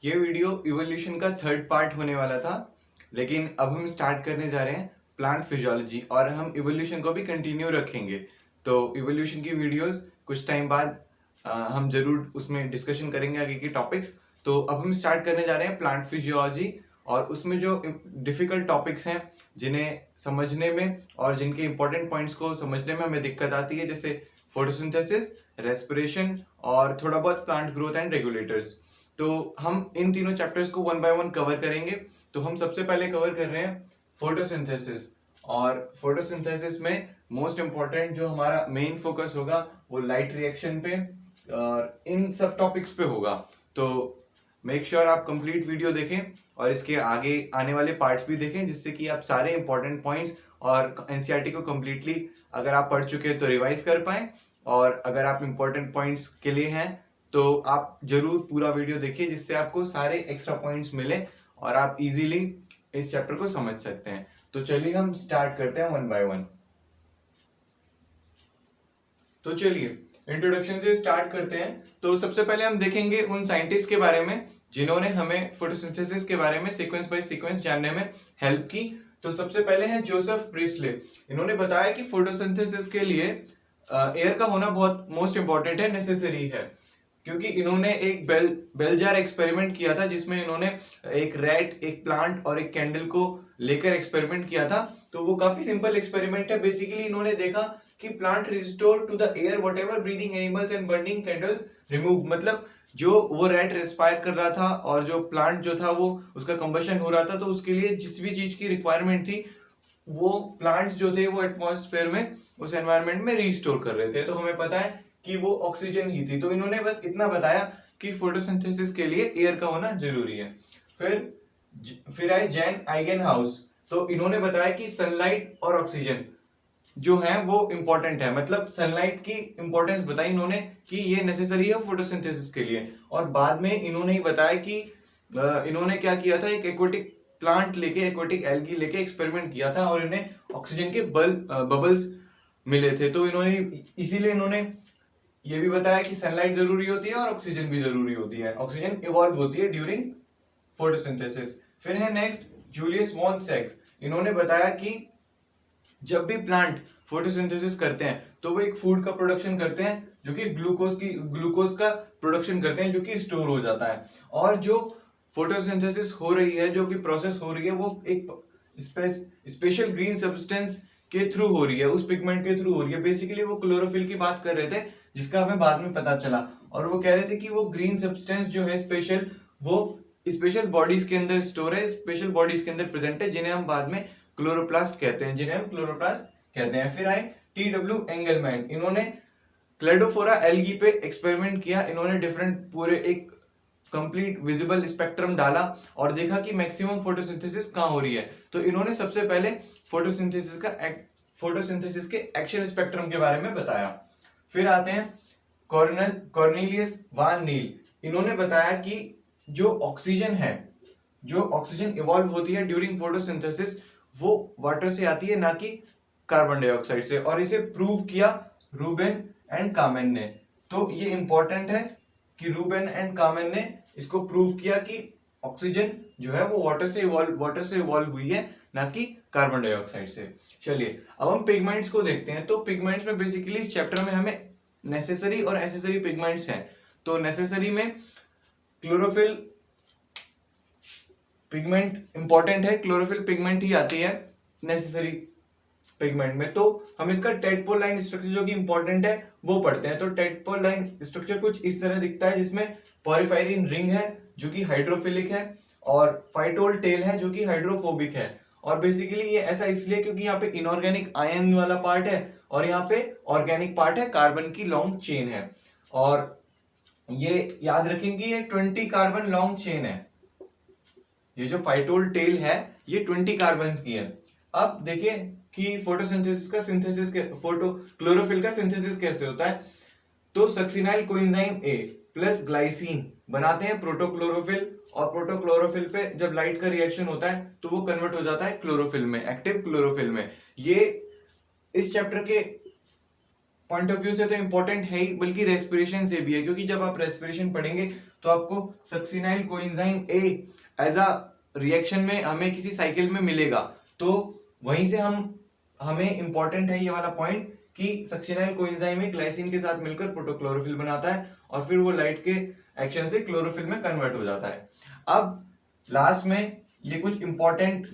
ये video evolution का third part होने वाला था, लेकिन अब हम स्टार्ट करने जा रहे हैं प्लांट फिजियोलॉजी और हम इवोल्यूशन को भी कंटिन्यू रखेंगे। तो इवोल्यूशन की वीडियोस कुछ टाइम बाद हम जरूर उसमें डिस्कशन करेंगे आगे के टॉपिक्स। तो अब हम स्टार्ट करने जा रहे हैं प्लांट फिजियोलॉजी और उसमें जो डिफिकल्ट टॉपिक्स हैं जिन्हें समझने में और जिनके इंपॉर्टेंट पॉइंट्स को समझने में हमें दिक्कत आती है, जैसे फोटोसिंथेसिस, रेस्पिरेशन और थोड़ा बहुत प्लांट ग्रोथ एंड रेगुलेटर्स। तो हम इन तीनों चैप्टर्स को वन बाय वन कवर करेंगे। तो हम सबसे पहले कवर कर रहे हैं फोटोसिंथेसिस, और फोटोसिंथेसिस में मोस्ट इम्पॉर्टेंट जो हमारा मेन फोकस होगा वो लाइट रिएक्शन पे और इन सब टॉपिक्स पे होगा। तो मेक श्योर आप कंप्लीट वीडियो देखें और इसके आगे आने वाले पार्ट्स भी देखें, जिससे कि आप सारे इंपॉर्टेंट पॉइंट्स और एनसीईआरटी को कम्प्लीटली अगर आप पढ़ चुके हैं तो रिवाइज कर पाएं, और अगर आप इंपॉर्टेंट पॉइंट्स के लिए हैं तो आप जरूर पूरा वीडियो देखिए, जिससे आपको सारे एक्स्ट्रा पॉइंट्स मिले और आप इजीली इस चैप्टर को समझ सकते हैं। तो चलिए हम स्टार्ट करते हैं वन बाय वन। तो चलिए इंट्रोडक्शन से स्टार्ट करते हैं। तो सबसे पहले हम देखेंगे उन साइंटिस्ट के बारे में जिन्होंने हमें फोटोसिंथेसिस के बारे में सीक्वेंस बाय सीक्वेंस जानने में हेल्प की। तो सबसे पहले हैं जोसेफ प्रिस्ले। इन्होंने बताया कि फोटोसिंथेसिस के लिए एयर का होना बहुत मोस्ट इंपॉर्टेंट है, नेसेसरी है, क्योंकि इन्होंने एक बेल जार एक्सपेरिमेंट किया था जिसमें इन्होंने एक रैट, एक प्लांट और एक कैंडल को लेकर एक्सपेरिमेंट किया था। तो वो काफी सिंपल एक्सपेरिमेंट है। बेसिकली इन्होंने देखा कि plant restore to the air whatever breathing animals and burning candles remove. मतलब जो वो रैट रेस्पायर कर रहा था और जो प्लांट जो था वो उसका कंबशन हो रहा था, तो उसके लिए जिस भी चीज की रिक्वायरमेंट थी वो प्लांट्स जो थे वो एटमॉस्फेयर में उस एनवायरनमेंट में रिस्टोर कर रहे थे। तो हमें पता है कि वो ऑक्सीजन ही थी। तो इन्होंने बस इतना बताया कि फोटोसिंथेसिस के लिए एयर का होना जरूरी है। फिर आए जैन आइगनहाउस। तो इन्होंने बताया कि सनलाइट और ऑक्सीजन जो है वो इंपॉर्टेंट है। मतलब सनलाइट की इंपॉर्टेंस बताई इन्होंने कि ये नेसेसरी है फोटोसिंथेसिस के लिए। और बाद में इन्होंने ही बताया कि इन्होंने क्या किया था, एक एक्वेटिक प्लांट लेके, एक्वेटिक एल्गी लेके एक्सपेरिमेंट किया था और इन्हें ऑक्सीजन के बबल्स मिले थे। तो इसीलिए इन्होंने ये भी बताया कि सनलाइट जरूरी होती है और ऑक्सीजन भी जरूरी होती है। ऑक्सीजन इवॉल्व होती है ड्यूरिंग फोटोसिंथेसिस। फिर है नेक्स्ट जूलियस वॉन सैक्स। इन्होंने बताया कि जब भी प्लांट फोटोसिंथेसिस करते हैं तो वो एक फूड का प्रोडक्शन करते हैं जो कि ग्लूकोज का प्रोडक्शन करते हैं, जो कि स्टोर हो जाता है। और जो फोटोसिंथेसिस हो रही है, जो कि प्रोसेस हो रही है, वो एक स्पेशल ग्रीन सब्सटेंस के थ्रू हो रही है, उस पिगमेंट के थ्रू हो रही है। बेसिकली वो क्लोरोफिल की बात कर रहे थे, जिसका हमें बाद में पता चला। और वो कह रहे थे कि वो ग्रीन सब्सटेंस जो है स्पेशल, वो स्पेशल बॉडीज के अंदर स्टोर है, स्पेशल बॉडीज के अंदर प्रेजेंट है, जिन्हें हम बाद में क्लोरोप्लास्ट कहते हैं, फिर आए टी.डब्ल्यू. एंगलमैन। इन्होंने क्लेडोफोरा एल्गी पे एक्सपेरिमेंट किया। इन्होंने डिफरेंट पूरे एक कंप्लीट विजिबल स्पेक्ट्रम डाला और देखा कि मैक्सिमम फोटोसिंथेसिस कहाँ हो रही है। तो इन्होंने सबसे पहले फोटोसिंथेसिस के एक्शन स्पेक्ट्रम के बारे में बताया। फिर आते हैं कॉर्नेलियस वान नील। इन्होंने बताया कि जो ऑक्सीजन इवॉल्व होती है ड्यूरिंग फोटोसिंथेसिस, वो वाटर से आती है, ना कि कार्बन डाइऑक्साइड से। और इसे प्रूव किया रूबेन एंड कामेन ने। तो ये इंपॉर्टेंट है कि रूबेन एंड कामेन ने इसको प्रूव किया कि ऑक्सीजन जो है वो वाटर से इवॉल्व हुई है, ना कि कार्बन डाइऑक्साइड से। चलिए अब हम पिगमेंट्स को देखते हैं। तो पिगमेंट्स में बेसिकली इस चैप्टर में हमें नेसेसरी और एसेसरी पिगमेंट्स हैं। तो नेसेसरी में क्लोरोफिल पिगमेंट इंपॉर्टेंट है, क्लोरोफिल पिगमेंट ही आती है नेसेसरी पिगमेंट में। तो हम इसका टेडपोल लाइन स्ट्रक्चर जो कि इंपॉर्टेंट है वो पढ़ते हैं। तो टेडपोल लाइन स्ट्रक्चर कुछ इस तरह दिखता है, जिसमें पॉरीफायरिन रिंग है जो कि हाइड्रोफिलिक है और फाइटोल टेल है जो कि हाइड्रोफोबिक है। और बेसिकली ये ऐसा इसलिए क्योंकि यहाँ पे इनऑर्गेनिक आयन वाला पार्ट है और यहाँ पे ऑर्गेनिक पार्ट है, कार्बन की लॉन्ग चेन है। और ये याद रखेंगे ये 20 कार्बन लॉन्ग चेन है। ये जो फाइटोल टेल है ये 20 कार्बन की है। अब देखिए कि क्लोरोफिल का सिंथेसिस कैसे होता है। तो सक्सिनाइल कोएंजाइम ए प्लस ग्लाइसिन बनाते हैं प्रोटोक्लोरोफिल, और प्रोटोक्लोरोफिल पे जब लाइट का रिएक्शन होता है तो वो कन्वर्ट हो जाता है क्लोरोफिल में, एक्टिव क्लोरोफिल में। ये इस चैप्टर के पॉइंट ऑफ व्यू से तो इंपॉर्टेंट है ही, बल्कि रेस्पिरेशन से भी है, क्योंकि जब आप रेस्पिरेशन पढ़ेंगे तो आपको succinyl coenzyme A as a reaction में हमें किसी साइकिल में मिलेगा, तो वहीं से हमें इंपॉर्टेंट है ये वाला पॉइंट कि सक्सिनाइल कोएंजाइम ए ग्लाइसिन के साथ मिलकर प्रोटोक्लोरोफिल बनाता है और फिर वो लाइट के एक्शन से क्लोरोफिल में कन्वर्ट हो जाता है। अब लास्ट में ये कुछ इंपॉर्टेंट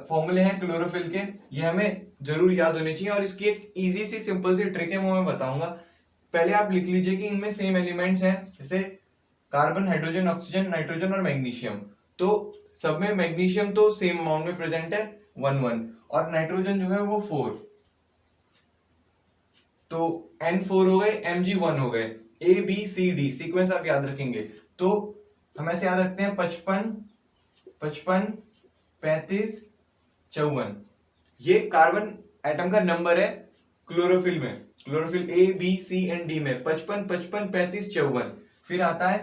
फॉर्मूले हैं क्लोरोफिल के, ये हमें जरूर याद होने चाहिए और इसकी एक इजी सी सिंपल सी ट्रिक है वो मैं बताऊंगा। पहले आप लिख लीजिए कि इनमें सेम एलिमेंट्स हैं, जैसे कार्बन, हाइड्रोजन, ऑक्सीजन, नाइट्रोजन और मैग्नीशियम। तो सब में मैग्नीशियम तो सेम अमाउंट में प्रेजेंट है 1 1, और नाइट्रोजन जो है वो 4, तो N4 हो गए, Mg1 हो गए, ABCD सीक्वेंस आप याद रखेंगे। तो हम ऐसे याद रखते हैं 55 55 35 54, ये कार्बन एटम का नंबर है क्लोरोफिल में, chlorophyll A B C and D में 55 55 35 54। फिर आता है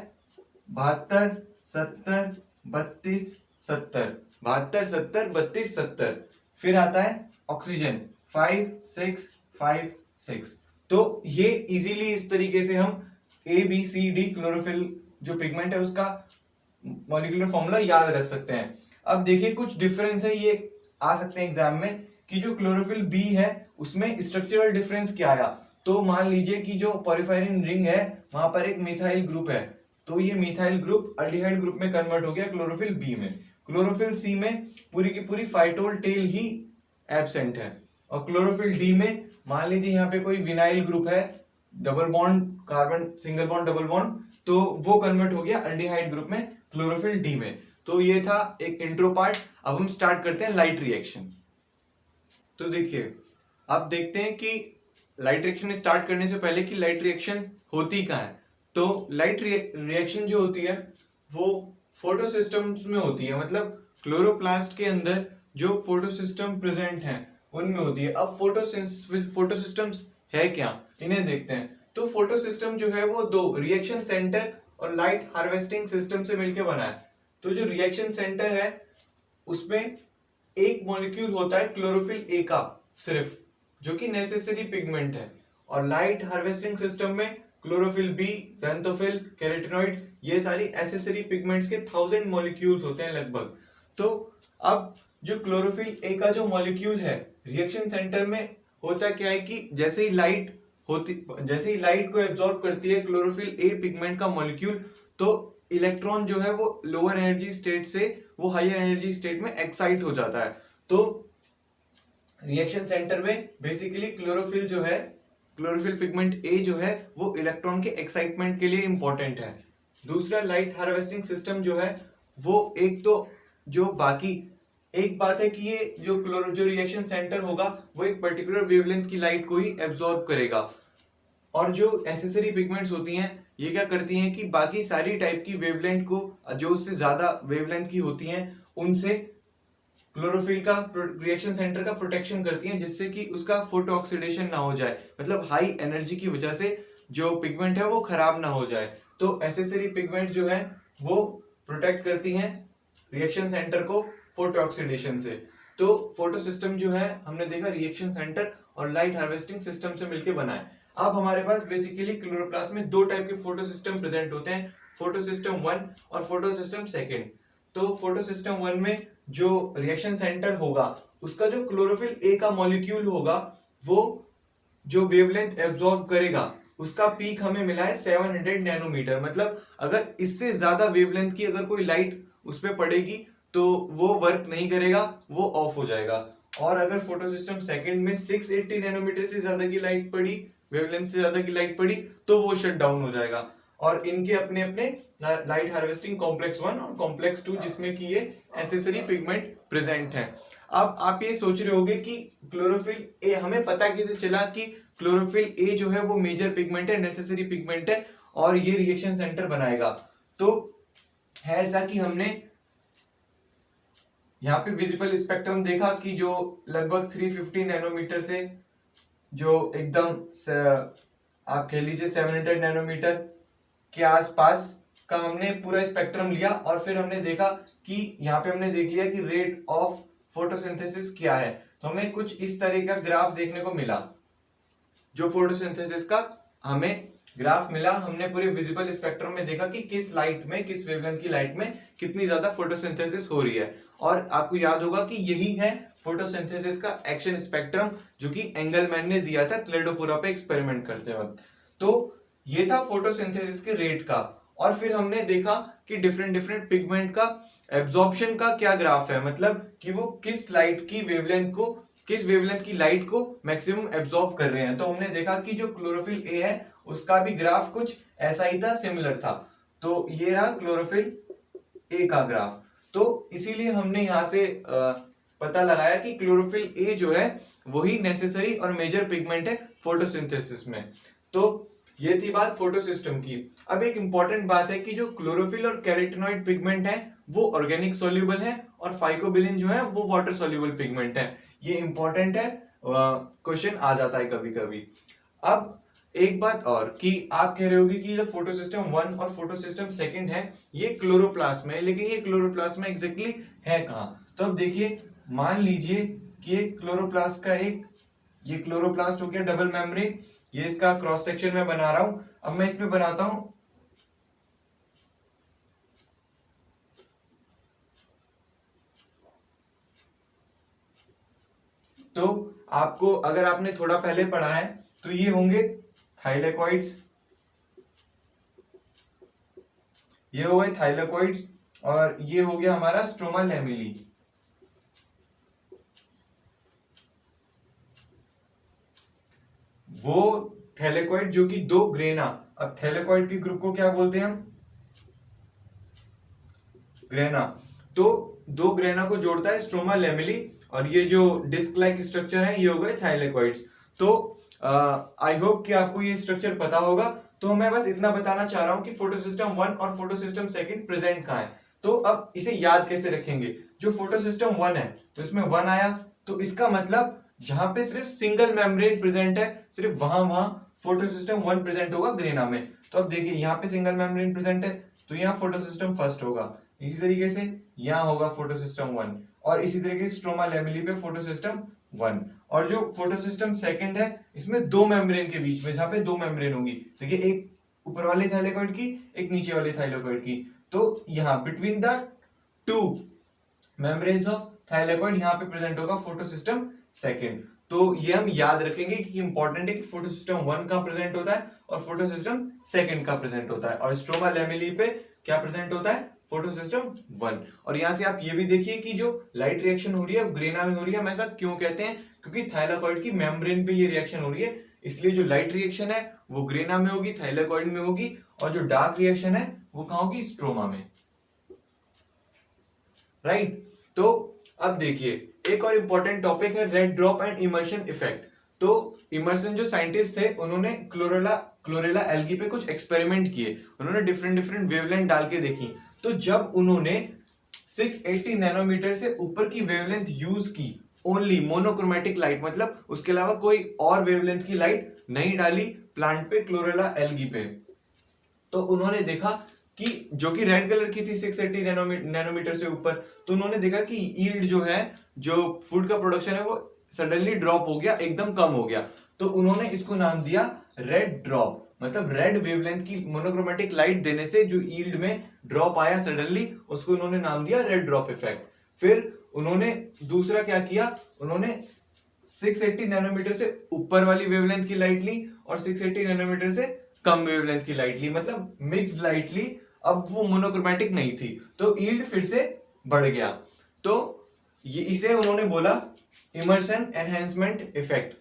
72 70 32 70, 72 70 32 70। फिर आता है ऑक्सीजन 5 6 5 6। तो ये इजीली इस तरीके से हम ABCD क्लोरोफिल जो पिगमेंट है उसका मॉलिक्यूलर फॉर्मूला याद रख सकते हैं। अब देखिए कुछ डिफरेंस है, ये आ सकते हैं एग्जाम में कि जो क्लोरोफिल बी है उसमें स्ट्रक्चरल डिफरेंस क्या आया। तो मान लीजिए कि जो पॉलीफायरिन रिंग है वहां पर एक मिथाइल ग्रुप है, तो ये मिथाइल ग्रुप अल्डिहाइड ग्रुप में कन्वर्ट हो गया क्लोरोफिल बी में। क्लोरोफिल सी में पूरी की पूरी फाइटोल टेल ही एब्सेंट है, और क्लोरोफिल डी में मान लीजिए यहाँ पे कोई विनाइल ग्रुप है, double bond carbon single bond double bond, तो वो कन्वर्ट हो गया अल्डिहाइड ग्रुप में क्लोरोफिल डी में। तो ये था एक इंट्रो पार्ट। अब हम स्टार्ट करते हैं लाइट रिएक्शन। तो देखिए अब देखते हैं कि लाइट रिएक्शन स्टार्ट करने से पहले कि लाइट रिएक्शन होती कहाँ है। तो लाइट रिएक्शन जो होती है वो फोटोसिस्टम्स में होती है, मतलब क्लोरोप्लास्ट के अंदर जो फोटोसिस्टम प्रेजेंट हैं उनमें होती है। अब फोटोसिस्टम्स है क्या, इन्हें देखते हैं। तो फोटोसिस्टम जो है वो दो रिएक्शन सेंटर और लाइट हार्वेस्टिंग सिस्टम से मिलकर बना है। तो जो रिएक्शन सेंटर है उसमें एक मॉलिक्यूल होता है क्लोरोफिल ए का सिर्फ, जो कि नेसेसरी पिगमेंट है, और लाइट हार्वेस्टिंग सिस्टम में क्लोरोफिल बी, ज़ैंथोफिल, कैरोटीनॉइड, ये सारी एसेसरी पिगमेंट्स के 1000 मॉलिक्यूल्स होते हैं लगभग। तो अब जो क्लोरोफिल ए का जो मॉलिक्यूल है रिएक्शन सेंटर में होता क्या है कि जैसे ही लाइट को एब्जॉर्ब करती है क्लोरोफिल ए पिगमेंट का मॉलिक्यूल, तो इलेक्ट्रॉन जो है वो लोअर एनर्जी स्टेट से वो हायर एनर्जी स्टेट में एक्साइट हो जाता है। तो रिएक्शन सेंटर में बेसिकली क्लोरोफिल पिगमेंट ए जो है वो इलेक्ट्रॉन के एक्साइटमेंट के लिए इंपॉर्टेंट है। दूसरा लाइट हार्वेस्टिंग सिस्टम जो है वो एक बात है कि ये जो रिएक्शन सेंटर होगा वो एक पर्टिकुलर वेवलेंथ की लाइट को ही एब्जॉर्ब करेगा, और जो एसेसरी पिगमेंट्स होती हैं ये क्या करती हैं कि बाकी सारी टाइप की वेवलेंथ को, जो उससे ज्यादा वेवलेंथ की होती हैं, उनसे क्लोरोफिल का रिएक्शन सेंटर का प्रोटेक्शन करती हैं, जिससे कि उसका फोटो ऑक्सीडेशन ना हो जाए, मतलब हाई एनर्जी की वजह से जो पिगमेंट है वो खराब ना हो जाए। तो एसेसरी पिगमेंट जो है वो प्रोटेक्ट करती हैं रिएक्शन सेंटर को फोटो ऑक्सीडेशन से। तो फोटो सिस्टम जो है हमने देखा रिएक्शन सेंटर और लाइट हार्वेस्टिंग सिस्टम से मिलकर बना है। अब हमारे पास बेसिकली क्लोरोप्लास्ट में दो टाइप के फोटो सिस्टम प्रेजेंट होते हैं, फोटो सिस्टम 1 और फोटो सिस्टम 2। तो फोटो सिस्टम 1 में जो रिएक्शन सेंटर होगा उसका जो क्लोरोफिल ए का मॉलिक्यूल होगा वो जो वेवलेंथ एब्जॉर्ब करेगा उसका पीक हमें मिला है 700 नैनोमीटर। मतलब अगर इससे ज्यादा वेवलेंथ की अगर कोई लाइट उस पर पड़ेगी तो वो वर्क नहीं करेगा, वो ऑफ हो जाएगा। और अगर फोटो सिस्टम 2 में 680 नैनोमीटर से ज्यादा की लाइट पड़ी, वेवलेंथ से ज्यादा की लाइट पड़ी, तो वो शट डाउन हो जाएगा। और इनके अपने अपने लाइट हार्वेस्टिंग कॉम्प्लेक्स 1 और कॉम्प्लेक्स 2 जिसमें कि ये एसेसरी पिगमेंट प्रेजेंट है। अब आप ये सोच रहे होंगे कि क्लोरोफिल ए, हमें पता कैसे चला कि क्लोरोफिल ए जो है वो मेजर पिगमेंट है, नेसेसरी पिगमेंट है और ये रिएक्शन सेंटर बनाएगा। तो है ऐसा कि हमने यहाँ पे विजिबल स्पेक्ट्रम देखा कि जो लगभग 350 नैनोमीटर से जो एकदम आप कह लीजिए 700 नैनोमीटर के आसपास का हमने पूरा स्पेक्ट्रम लिया, और फिर हमने देखा कि यहाँ पे हमने देख लिया कि रेट ऑफ फोटोसिंथेसिस क्या है। तो हमें कुछ इस तरह का ग्राफ देखने को मिला जो फोटोसिंथेसिस का हमें ग्राफ मिला, हमने पूरे विजिबल स्पेक्ट्रम में देखा कि किस लाइट में, किस वेवलेंथ की लाइट में कितनी ज्यादा फोटोसिंथेसिस हो रही है। और आपको याद होगा कि यही है फोटोसिंथेसिस का एक्शन स्पेक्ट्रम जो कि एंगलमैन ने दिया था क्लेडोफोरा पे एक्सपेरिमेंट करते वक्त। तो ये था फोटोसिंथेसिस के रेट का। और फिर हमने देखा कि डिफरेंट डिफरेंट पिगमेंट का एब्जॉर्प्शन का क्या ग्राफ है, मतलब कि वो किस लाइट की वेवलेंथ को, किस वेवलेंथ की लाइट को मैक्सिमम एब्जॉर्ब कर रहे हैं। तो हमने देखा कि जो क्लोरोफिल ए है उसका भी ग्राफ कुछ ऐसा ही था, सिमिलर था। तो ये रहा क्लोरोफिल ए का ग्राफ। तो इसीलिए हमने यहां से पता लगाया कि क्लोरोफिल ए जो है वही नेसेसरी और मेजर पिगमेंट है फोटोसिंथेसिस में। तो ये थी बात फोटोसिस्टम की। अब एक इंपॉर्टेंट बात है कि जो क्लोरोफिल और कैरोटीनॉइड पिगमेंट है वो ऑर्गेनिक सोल्यूबल है और फाइकोबिलिन जो है वो वाटर सोल्यूबल पिगमेंट है। ये इंपॉर्टेंट है, क्वेश्चन आ जाता है कभी कभी। अब एक बात और कि आप कह रहे होगे कि जो फोटोसिस्टम 1 और फोटोसिस्टम 2 है ये क्लोरोप्लास्ट में है, लेकिन ये क्लोरोप्लास्ट में एग्जैक्टली है कहाँ? तो अब देखिए, मान लीजिए कि ये क्लोरोप्लास्ट का ये क्लोरोप्लास्ट हो गया डबल मेम्ब्रेन, ये इसका क्रॉस सेक्शन में बना रहा हूं। अब मैं इसमें बनाता हूं तो आपको, अगर आपने थोड़ा पहले पढ़ा है तो ये होंगे थाइलेकोइड्स, ये हो गए थाइलेकोइड्स, और ये हो गया हमारा स्ट्रोमा लैमेली। वो थैलेकोइड जो कि 2 ग्रेना, अब थैलेकोइड के ग्रुप को क्या बोलते हैं हम? ग्रेना। तो 2 ग्रेना को जोड़ता है स्ट्रोमा लैमेली, और ये जो डिस्क लाइक स्ट्रक्चर है ये हो गए थाइलेकोइड्स। तो आई होप कि आपको ये स्ट्रक्चर पता होगा। तो मैं बस इतना बताना चाह रहा हूं कि फोटोसिस्टम 1 और फोटोसिस्टम 2 प्रेजेंट कहां है। तो अब इसे याद कैसे रखेंगे? जो फोटोसिस्टम 1 है तो इसमें 1 आया, तो इसका मतलब जहां पे सिर्फ सिंगल मेम्ब्रेन प्रेजेंट है सिर्फ वहां फोटोसिस्टम 1 प्रेजेंट होगा ग्रेना में। तो अब देखिए यहाँ पे सिंगल मेम्ब्रेन प्रेजेंट है तो यहाँ फोटोसिस्टम 1 होगा, इसी तरीके से यहाँ होगा फोटोसिस्टम 1, और इसी तरीके से स्ट्रोमा लैमेली पे फोटोसिस्टम 1। और जो फोटोसिस्टम 2 है इसमें 2 मेम्ब्रेन के बीच में, जहां पे 2 मेम्ब्रेन होंगी, देखिए एक ऊपर वाले थाइलेकोइड की, एक नीचे वाले थाइलेकोइड की। तो यहाँ between the 2 membranes of thylakoid यहाँ पे प्रेजेंट होगा फोटोसिस्टम 2। तो ये हम याद रखेंगे कि इंपॉर्टेंट है कि फोटोसिस्टम 1 का प्रेजेंट होता है और फोटोसिस्टम 2 का प्रेजेंट होता है, और स्ट्रोमा लैमेली पे क्या प्रेजेंट होता है? फोटोसिस्टम 1। और यहां से आप ये भी देखिए कि जो लाइट रिएक्शन हो रही है ग्रेना में हो रही है। हम ऐसा क्यों कहते हैं? क्योंकि थाइलेकोइड की मेम्ब्रेन पे ये रिएक्शन हो रही है, इसलिए जो लाइट रिएक्शन है वो ग्रेना में होगी, थाइलेकोइड में होगी, और जो डार्क रिएक्शन है वो कहां होगी? स्ट्रोमा में, राइट। तो अब देखिए एक और इंपॉर्टेंट टॉपिक है red drop and immersion effect. तो इमर्सन जो साइंटिस्ट थे उन्होंने क्लोरेला एल्गी पे कुछ एक्सपेरिमेंट किए, उन्होंने डिफरेंट डिफरेंट वेवलेंथ डाल के देखी। तो जब उन्होंने 680 नैनोमीटर से ऊपर की वेवलेंथ यूज की, ओनली मोनोक्रोमेटिक लाइट, मतलब उसके अलावा कोई और वेवलेंथ की लाइट नहीं डाली प्लांट पे, क्लोरेला एल्गी पे, तो उन्होंने देखा कि जो कि रेड कलर की थी 680 नैनोमीटर से ऊपर, तो उन्होंने देखा कि यील्ड जो है, जो फूड का प्रोडक्शन है वो सडनली ड्रॉप हो गया, एकदम कम हो गया। तो उन्होंने इसको नाम दिया रेड ड्रॉप, मतलब रेड वेवलेंथ की मोनोक्रोमेटिक लाइट देने से जो यील्ड में ड्रॉप आया सडनली, उसको उन्होंने नाम दिया रेड ड्रॉप इफेक्ट। फिर उन्होंने दूसरा क्या किया, उन्होंने 680 नैनोमीटर से ऊपर वाली वेवलेंथ की लाइट ली और 680 नैनोमीटर से कम वेवलेंथ की लाइट ली, मतलब मिक्स्ड लाइट ली। अब वो मोनोक्रोमेटिक नहीं थी तो यील्ड फिर से बढ़ गया। तो ये इसे उन्होंने बोला immersion enhancement effect,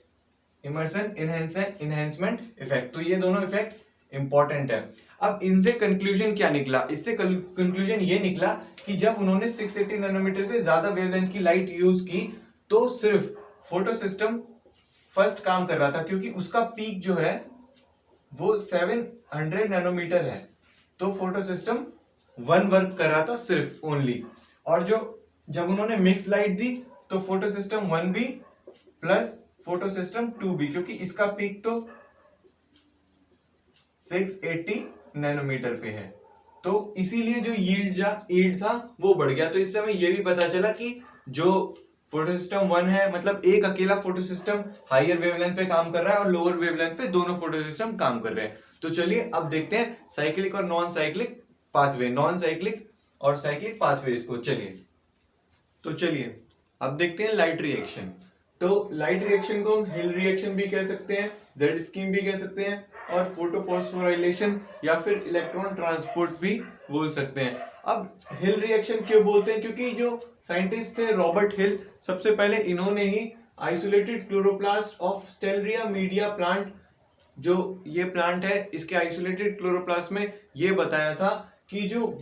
immersion enhancement effect. तो ये दोनों इफेक्ट इंपॉर्टेंट है। अब इनसे कंक्लूजन क्या निकला? इससे कंक्लूजन ये निकला कि जब उन्होंने 680 नैनोमीटर से ज्यादा वेवलेंथ की लाइट यूज की तो सिर्फ फोटोसिस्टम फर्स्ट काम कर रहा था, क्योंकि उसका पीक जो है वो 700 नैनोमीटर है, तो फोटोसिस्टम 1 वर्क कर रहा था सिर्फ ओनली। और जो जब उन्होंने मिक्स लाइट दी तो फोटोसिस्टम 1 भी प्लस फोटोसिस्टम 2 भी, क्योंकि इसका पीक तो 680 नैनोमीटर पे है, तो इसीलिए जो यील्ड था वो बढ़ गया। तो इससे हमें ये भी पता चला कि जो फोटोसिस्टम 1 है, मतलब एक अकेला फोटोसिस्टम हायर वेवलेंथ पे काम कर रहा है और लोअर वेवलेंथ पे दोनों फोटोसिस्टम काम कर रहे हैं। तो चलिए अब देखते हैं साइक्लिक और non cyclic pathway, non cyclic और साइक्लिक पाथवेज को। चलिए अब देखते हैं लाइट रिएक्शन। तो लाइट रिएक्शन को हम हिल रिएक्शन भी कह सकते हैं, जेड स्कीम भी कह सकते हैं और फोटोफॉस्फोराइलेशन या फिर इलेक्ट्रॉन ट्रांसपोर्ट भी बोल सकते हैं। अब हिल रिएक्शन क्यों बोलते हैं? क्योंकि जो साइंटिस्ट थे रॉबर्ट हिल, सबसे पहले इन्होंने ही isolated chloroplast of Stellaria media plant, जो ये प्लांट है इसके आइसोलेटेड क्लोरोप्लास्ट में ये बताया था कि जो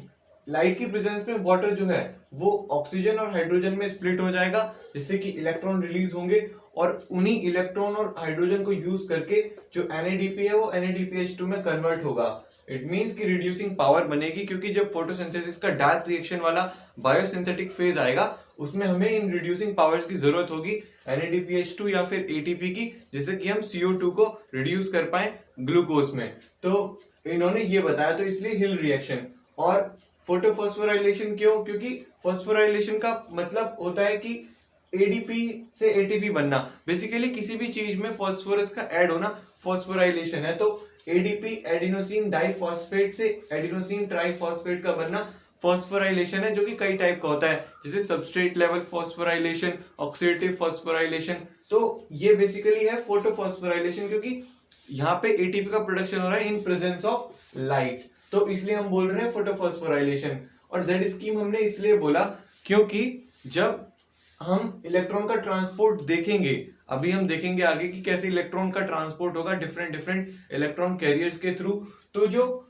लाइट की प्रेजेंस में वाटर जो है वो ऑक्सीजन और हाइड्रोजन में स्प्लिट हो जाएगा, जिससे कि इलेक्ट्रॉन रिलीज होंगे और उन्हीं इलेक्ट्रॉन और हाइड्रोजन को यूज करके जो NADP है वो NADPH2 में कन्वर्ट होगा। इट मींस कि रिड्यूसिंग पावर बनेगी, क्योंकि जब फोटोसिंथेसिस का डार्क रिएक्शन वाला बायोसिंथेटिक फेज आएगा उसमें हमें इन रिड्यूसिंग पावर्स की जरूरत होगी NADPH2 या फिर ATP की, जिससे कि हम CO2 को रिड्यूस कर पाए ग्लूकोज में। तो इन्होंने ये बताया, तो इसलिए हिल रिएक्शन। और फोटोफॉस्फोराइलेशन क्यों? क्योंकि फॉस्फोराइलेशन का मतलब होता है कि ADP से ATP बनना। बेसिकली किसी भी चीज में फॉस्फोरस का ऐड होना फॉस्फोराइलेशन है। तो ADP एडिनोसिन डाइफॉस्फेट से एडिनोसिन ट्राइफॉस्फेट का बनना फॉस्फोराइलेशन है, जो कि कई टाइप का होता है, जैसे substrate level phosphorylation, oxidative phosphorylation. तो ये बेसिकली है फोटोफॉस्फोराइलेशन, क्योंकि यहाँ पे ATP का प्रोडक्शन हो रहा है इन प्रेजेंस ऑफ लाइट, तो इसलिए हम बोल रहे हैं फोटोफॉस्फोराइलेशन। और जेड स्कीम हमने इसलिए बोला क्योंकि जब हम इलेक्ट्रॉन का ट्रांसपोर्ट देखेंगे, अभी हम देखेंगे आगे कि कैसे इलेक्ट्रॉन का ट्रांसपोर्ट होगा डिफरेंट इलेक्ट्रॉन कैरियर्स के थ्रू, तो जो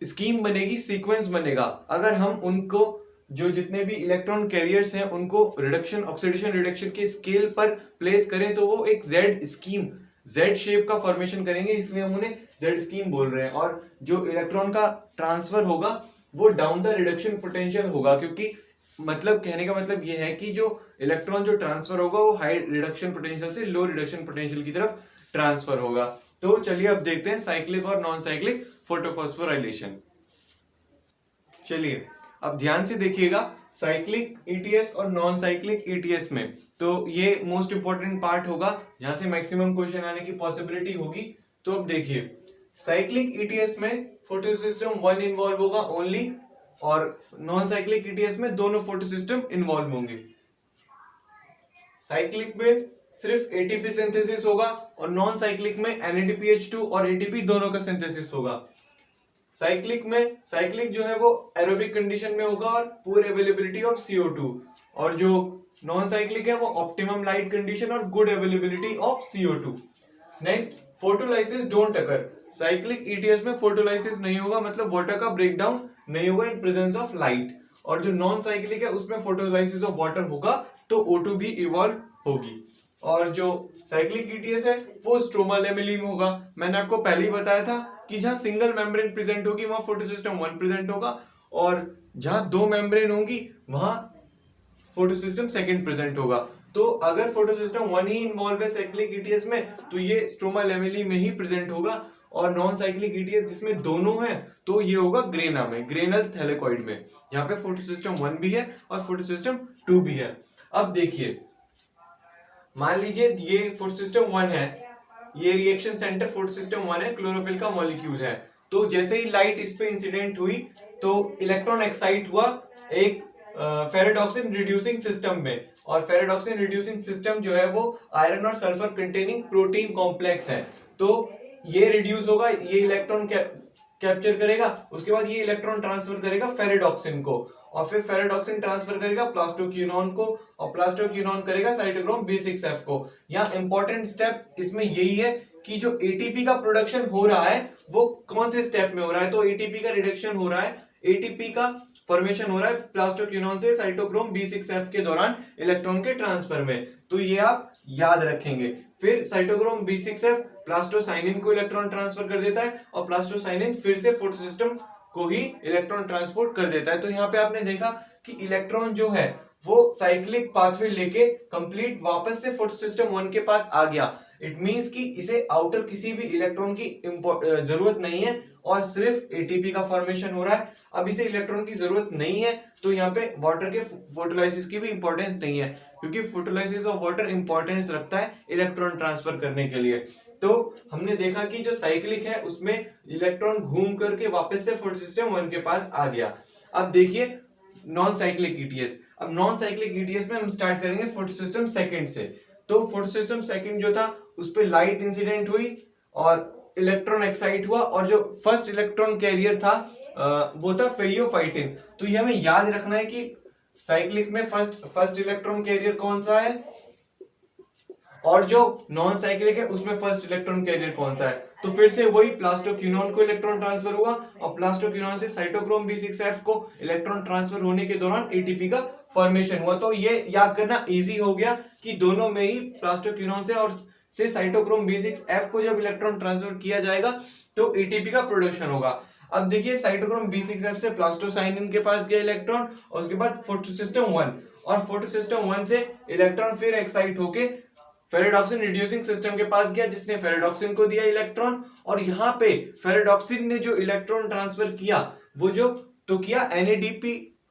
स्कीम बनेगी, सीक्वेंस बनेगा। अगर हम उनको जो जितने भी इलेक्ट्रॉन कैरियर्स हैं उनको रिडक्शन ऑक्सीडेशन रिडक्शन के स्केल पर प्लेस करें तो वो एक जेड स्कीम, जेड शेप का फॉर्मेशन करेंगे, इसलिए हम उन्हें जेड स्कीम बोल रहे हैं। और जो इलेक्ट्रॉन का ट्रांसफर होगा वो डाउन द रिडक्शन पोटेंशियल होगा, क्योंकि मतलब कहने का मतलब ये है कि जो इलेक्ट्रॉन जो ट्रांसफर होगा वो हाई रिडक्शन पोटेंशियल से लो रिडक्शन पोटेंशियल की तरफ ट्रांसफर होगा। तो चलिए अब देखते हैं साइक्लिक और नॉन साइक्लिक फोटोफॉस्फोराइलेशन। चलिए अब ध्यान से देखिएगा, साइक्लिक ETS और नॉन साइक्लिक ETS में, तो ये मोस्ट इंपॉर्टेंट पार्ट होगा जहां से मैक्सिमम क्वेश्चन आने की पॉसिबिलिटी होगी। तो अब देखिए, साइक्लिक ETS में फोटोसिस्टम 1 इन्वॉल्व होगा ओनली, और नॉन साइक्लिक ETS में दोनों फोटोसिस्टम इन्वॉल्व होंगे। साइक्लिक में सिर्फ ATP सिंथेसिस होगा और नॉन साइक्लिक में NADPH2 और ATP दोनों का सिंथेसिस होगा। साइक्लिक जो है वो एरोबिक कंडीशन में होगा और पुअर अवेलेबिलिटी ऑफ CO2, और जो नॉन साइक्लिक है वो ऑप्टिमम लाइट कंडीशन और good availability of CO2। Next, photolysis don't occur. Cyclic ETS में फोटोलाइसिस नहीं होगा, मतलब वाटर का ब्रेकडाउन नहीं होगा इन प्रेजेंस ऑफ लाइट। और जो नॉन साइक्लिक है उसमें फोटोलाइसिस ऑफ वाटर होगा, तो O2 भी इवॉल्व होगी। और जो साइक्लिक ETS है वो स्ट्रोमा लैमेली में होगा। मैंने आपको पहले ही बताया था कि जहां सिंगल मेम्ब्रेन प्रेजेंट होगी वहां फोटोसिस्टम 1 प्रेजेंट होगा, और जहां दो मेम्ब्रेन होंगी वहां फोटोसिस्टम 2 प्रेजेंट होगा। तो अगर फोटोसिस्टम 1 ही इन्वॉल्व है साइक्लिक ETS में, तो ये स्ट्रोमा लैमेली में ही प्रेजेंट होगा। और नॉन साइक्लिक ETS जिसमें दोनों है तो ये होगा ग्रेना में, ग्रेनल थैलेकॉइड में, जहां पे फोटोसिस्टम 1 भी है और फोटोसिस्टम 2 भी है। अब देखिए, मान लीजिए ये फोटोसिस्टम 1 है, ये रिएक्शन सेंटर फोटोसिस्टम 1 है, क्लोरोफिल का मॉलिक्यूल है। तो जैसे ही लाइट इस पे इंसिडेंट हुई तो इलेक्ट्रॉन एक्साइट हुआ एक फेरेडॉक्सिन रिड्यूसिंग सिस्टम में, और फेरेडॉक्सिन रिड्यूसिंग सिस्टम जो है वो आयरन और सल्फर कंटेनिंग प्रोटीन कॉम्प्लेक्स है। तो ये रिड्यूस होगा, ये इलेक्ट्रॉन कैप्चर करेगा, उसके बाद ये इलेक्ट्रॉन ट्रांसफर करेगा फेरेडॉक्सिन को, और फिर फेरेडॉक्सिन ट्रांसफर करेगा प्लास्टोक्यूनॉन को, और प्लास्टोक्यूनॉन करेगा साइटोक्रोम B6F को। यहाँ इंपॉर्टेंट स्टेप इसमें यही है कि जो ATP का प्रोडक्शन हो रहा है वो कौन से स्टेप में हो रहा है। तो ATP का रिडक्शन हो रहा है, ATP का फॉर्मेशन हो रहा है प्लास्टोक्यूनॉन से साइटोक्रोम B6F के दौरान इलेक्ट्रॉन के ट्रांसफर में। तो ये आप याद रखेंगे। फिर साइटोक्रोम B6F प्लास्टोसाइनिन को इलेक्ट्रॉन ट्रांसफर कर देता है, और प्लास्टोसाइनिन फिर से फोटोसिस्टम को ही इलेक्ट्रॉन ट्रांसपोर्ट कर देता है। तो यहाँ पे आपने देखा कि इलेक्ट्रॉन जो है वो साइक्लिक पाथवे लेके कंप्लीट वापस से फोटोसिस्टम 1 के पास आ गया। इट मींस कि इसे आउटर किसी भी इलेक्ट्रॉन की जरूरत नहीं है और सिर्फ एटीपी का फॉर्मेशन हो रहा है। अब इसे इलेक्ट्रॉन की जरूरत नहीं है तो यहाँ पे वाटर के फोटोलाइसिस की भी इंपॉर्टेंस नहीं है, क्योंकि फोटोलाइसिस ऑफ वाटर इंपॉर्टेंस रखता है इलेक्ट्रॉन ट्रांसफर करने के लिए। तो हमने देखा कि जो साइक्लिक है उसमें इलेक्ट्रॉन घूम करके वापस से फोटोसिस्टम 1 के पास आ गया। अब देखिए नॉन साइक्लिक ईटीएस। अब नॉन साइक्लिक ईटीएस में हम स्टार्ट करेंगे फोटोसिस्टम सेकंड से। तो फोटोसिस्टम सेकंड जो था उस पे लाइट इंसिडेंट हुई और इलेक्ट्रॉन एक्साइट हुआ, और जो फर्स्ट इलेक्ट्रॉन कैरियर था वो था फेरियोफाइटिन। तो ये हमें याद रखना है कि साइक्लिक में फर्स्ट इलेक्ट्रॉन कैरियर कौन सा है और जो नॉन साइक्लिक है उसमें फर्स्ट इलेक्ट्रॉन कैरियर कौन सा है। तो फिर से वही प्लास्टोक्विनोन को इलेक्ट्रॉन ट्रांसफर हुआ और प्लास्टोक्विनोन से साइटोक्रोम B6F को इलेक्ट्रॉन ट्रांसफर होने के दौरान एटीपी का फॉर्मेशन हुआ। तो ये याद करना इजी हो गया कि दोनों में ही प्लास्टोक्विनोन से और से साइटोक्रोम B6F को जब इलेक्ट्रॉन ट्रांसफर किया जाएगा तो एटीपी का प्रोडक्शन होगा। अब देखिए साइटोक्रोम B6F से प्लास्टोसाइनिन के पास गया इलेक्ट्रॉन और उसके बाद फोटोसिस्टम 1, और फोटोसिस्टम 1 से इलेक्ट्रॉन फिर एक्साइट होके फेरेडॉक्सिन रिड्यूसिंग सिस्टम के पास गया जिसने फेरेडॉक्सिन को दिया इलेक्ट्रॉन। और यहाँ पे फेरेडॉक्सिन ने जो इलेक्ट्रॉन ट्रांसफर किया वो जो तो किया NADP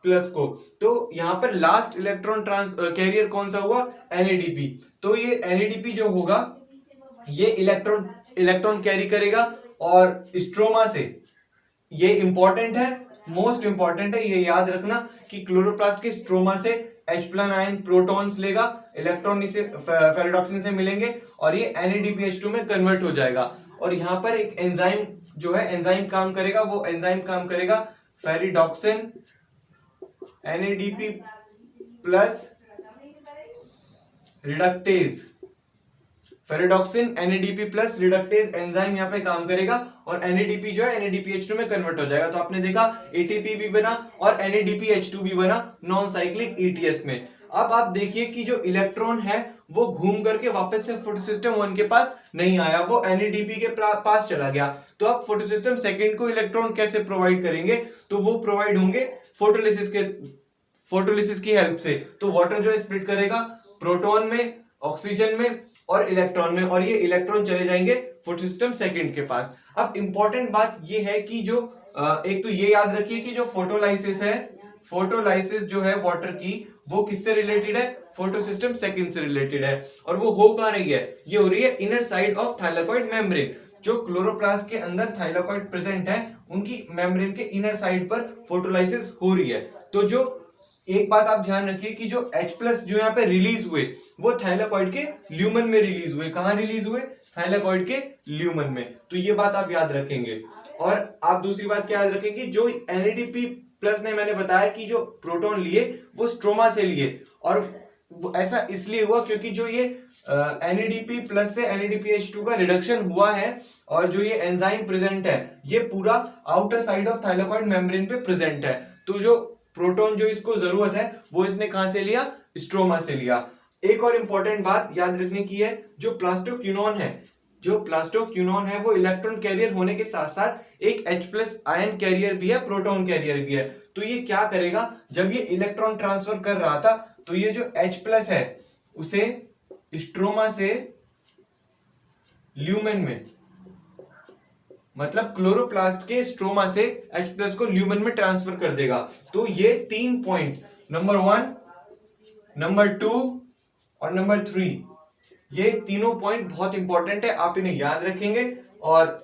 प्लस को। तो यहाँ पर लास्ट इलेक्ट्रॉन कैरियर कौन सा हुआ, NADP। तो ये NADP जो होगा ये इलेक्ट्रॉन कैरी करेगा और स्ट्रोमा से, ये इंपॉर्टेंट है, मोस्ट इंपॉर्टेंट है, ये याद रखना कि क्लोरोप्लास्ट के स्ट्रोमा से H+ आयन प्रोटॉन्स लेगा, इलेक्ट्रॉन इसे फेरेडॉक्सिन से मिलेंगे और ये NADPH2 में कन्वर्ट हो जाएगा। और यहाँ पर एक एंजाइम जो है एंजाइम काम करेगा, वो एंजाइम काम करेगा ferredoxin NADP plus reductase. Ferredoxin NADP plus reductase enzyme यहाँ पे काम करेगा और NADP जो है NADPH2 में कन्वर्ट हो जाएगा। तो आपने देखा ATP भी बना और NADPH2 भी बना नॉन साइक्लिक ETS में। अब आप देखिए कि जो इलेक्ट्रॉन है वो घूम करके वापस से फोटोसिस्टम 1 के पास नहीं आया, वो NADP के पास चला गया। तो अब फोटोसिस्टम सेकंड को इलेक्ट्रॉन कैसे प्रोवाइड करेंगे, तो वो प्रोवाइड होंगे फोटोलिसिस की हेल्प से। तो वाटर जो है स्प्लिट करेगा प्रोटॉन में, ऑक्सीजन में और इलेक्ट्रॉन में, और ये इलेक्ट्रॉन चले जाएंगे फोटोसिस्टम सेकंड के पास। अब इंपॉर्टेंट बात ये है कि जो एक तो ये याद रखिए कि जो फोटोलाइसिस है, फोटोलाइसिस जो है वाटर की वो किससे रिलेटेड है, फोटोसिस्टम सेकंड से रिलेटेड है। और वो हो कहाँ रही है, ये हो रही है inner side of thylakoid membrane. जो क्लोरोप्लास्ट के अंदर थाइलाकॉइड प्रेजेंट है उनकी मेम्ब्रेन के इनर साइड पर फोटोलाइसिस हो रही है। तो जो एक बात आप ध्यान रखिए कि जो H+ जो यहाँ पे रिलीज हुए वो थाइलाकॉइड के ल्यूमन में रिलीज हुए। कहाँ रिलीज हुए, थाइलाकॉइड के ल्यूमन में। तो ये बात आप याद रखेंगे। और आप दूसरी बात क्या याद रखेंगे, जो NADP प्लस ने मैंने बताया कि जो प्रोटॉन लिए वो स्ट्रोमा से लिए, और ऐसा इसलिए हुआ क्योंकि जो ये NADP प्लस से NADPH2 का रिडक्शन हुआ है और जो ये एंजाइम प्रेजेंट है ये पूरा outer side of thylakoid membrane पे प्रेजेंट है। तो जो प्रोटॉन जो इसको जरूरत है वो इसने कहां से लिया, स्ट्रोमा से लिया। एक और इंपॉर्टेंट बात याद रखने की है, जो प्लास्टोक्विनोन है वो इलेक्ट्रॉन कैरियर होने के साथ साथ एक H+ आयन कैरियर भी है, प्रोटॉन कैरियर भी है। तो ये क्या करेगा, जब ये इलेक्ट्रॉन ट्रांसफर कर रहा था तो ये जो H+ है उसे स्ट्रोमा से ल्यूमेन में, मतलब क्लोरोप्लास्ट के स्ट्रोमा से H+ को ल्यूमेन में ट्रांसफर कर देगा। तो ये 3 पॉइंट, नंबर 1, नंबर 2 और नंबर 3, ये तीनों पॉइंट बहुत इंपॉर्टेंट है, आप इन्हें याद रखेंगे। और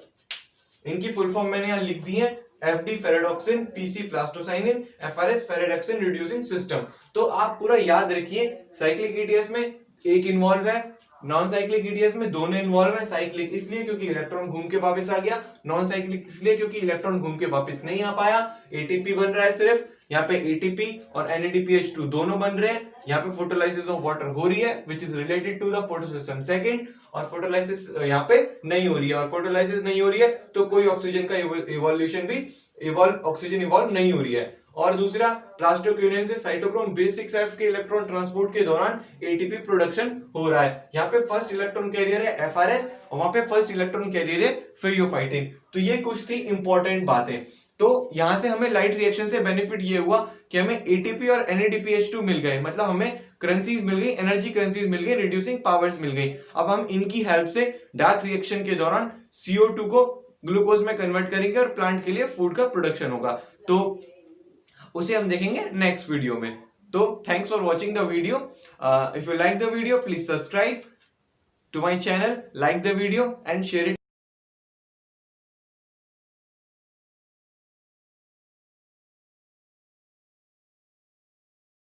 इनकी फुल फॉर्म मैंने यहां लिख दी है, FD ferredoxin, PC plastocyanin, FRS ferredoxin reducing system. तो आप पूरा याद रखिए, साइक्लिक ETS में एक इन्वॉल्व है, नॉन साइक्लिक ETS में दोनों इन्वॉल्व है। साइक्लिक इसलिए क्योंकि इलेक्ट्रॉन घूम के वापस आ गया, नॉन साइक्लिक इसलिए क्योंकि इलेक्ट्रॉन घूम के वापस नहीं आ पाया। ATP बन रहा है सिर्फ, यहाँ पे ATP और NADPH2 दोनों बन रहे हैं। यहाँ पे फोटोलाइसिस ऑफ वाटर हो रही है which is related to the photosystem second, और फोटोलाइसिस यहाँ पे नहीं हो रही है। और फोटोलाइसिस नहीं हो रही है तो कोई ऑक्सीजन का इवोल्यूशन भी ऑक्सीजन इवॉल्व नहीं हो रही है। और दूसरा, प्लास्टोक्विनोन से साइटोक्रोम B6F के इलेक्ट्रॉन ट्रांसपोर्ट के दौरान ATP प्रोडक्शन हो रहा है। यहाँ पे फर्स्ट इलेक्ट्रॉन कैरियर है FRS और वहां पे फर्स्ट इलेक्ट्रॉन कैरियर है फेरियोफाइटिन। तो ये कुछ थी इंपॉर्टेंट बातें। तो यहां से हमें लाइट रिएक्शन से बेनिफिट ये हुआ कि हमें एटीपी और NADPH2 मिल गए, मतलब हमें करेंसीज मिल गई, एनर्जी करेंसीज मिल गई, रिड्यूसिंग पावर्स मिल गई। अब हम इनकी हेल्प से डार्क रिएक्शन के दौरान CO2 को ग्लूकोज में कन्वर्ट करेंगे और प्लांट के लिए फूड का प्रोडक्शन होगा। तो उसे हम देखेंगे नेक्स्ट वीडियो में। तो thanks for watching the video. If you like the video please subscribe to my channel, like the video and share it